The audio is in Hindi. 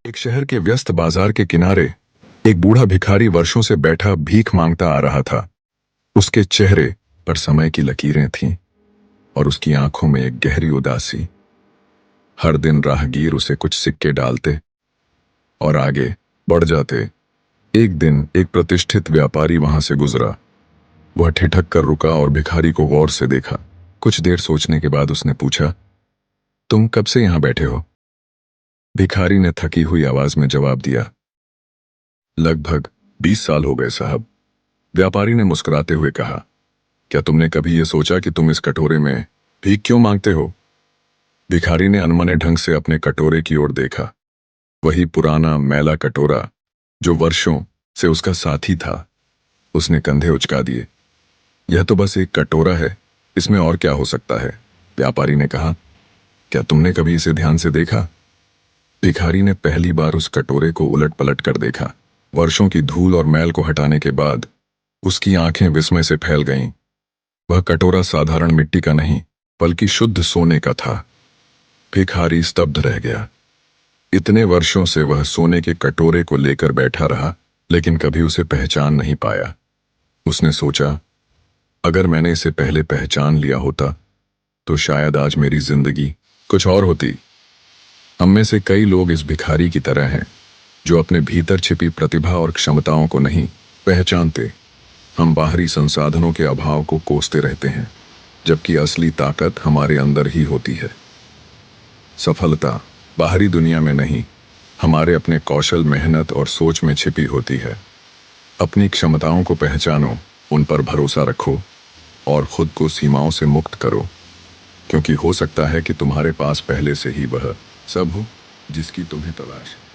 एक शहर के व्यस्त बाजार के किनारे एक बूढ़ा भिखारी वर्षों से बैठा भीख मांगता आ रहा था। उसके चेहरे पर समय की लकीरें थीं और उसकी आंखों में एक गहरी उदासी। हर दिन राहगीर उसे कुछ सिक्के डालते और आगे बढ़ जाते। एक दिन एक प्रतिष्ठित व्यापारी वहां से गुजरा। वह ठिठक कर रुका और भिखारी को गौर से देखा। कुछ देर सोचने के बाद उसने पूछा, तुम कब से यहां बैठे हो? भिखारी ने थकी हुई आवाज में जवाब दिया, लगभग 20 साल हो गए साहब। व्यापारी ने मुस्कुराते हुए कहा, क्या तुमने कभी यह सोचा कि तुम इस कटोरे में भीख क्यों मांगते हो? भिखारी ने अनमने ढंग से अपने कटोरे की ओर देखा। वही पुराना मैला कटोरा जो वर्षों से उसका साथी था। उसने कंधे उचका दिए। यह तो बस एक कटोरा है, इसमें और क्या हो सकता है? व्यापारी ने कहा, क्या तुमने कभी इसे ध्यान से देखा? भिखारी ने पहली बार उस कटोरे को उलट पलट कर देखा। वर्षों की धूल और मैल को हटाने के बाद उसकी आंखें विस्मय से फैल गईं। वह कटोरा साधारण मिट्टी का नहीं, बल्कि शुद्ध सोने का था। भिखारी स्तब्ध रह गया। इतने वर्षों से वह सोने के कटोरे को लेकर बैठा रहा, लेकिन कभी उसे पहचान नहीं पाया। उसने सोचा, अगर मैंने इसे पहले पहचान लिया होता तो शायद आज मेरी जिंदगी कुछ और होती। हम में से कई लोग इस भिखारी की तरह हैं, जो अपने भीतर छिपी प्रतिभा और क्षमताओं को नहीं पहचानते। हम बाहरी संसाधनों के अभाव को कोसते रहते हैं, जबकि असली ताकत हमारे अंदर ही होती है। सफलता बाहरी दुनिया में नहीं, हमारे अपने कौशल, मेहनत और सोच में छिपी होती है। अपनी क्षमताओं को पहचानो, उन पर भरोसा रखो और खुद को सीमाओं से मुक्त करो, क्योंकि हो सकता है कि तुम्हारे पास पहले से ही वह सब हो जिसकी तुम्हें तलाश है।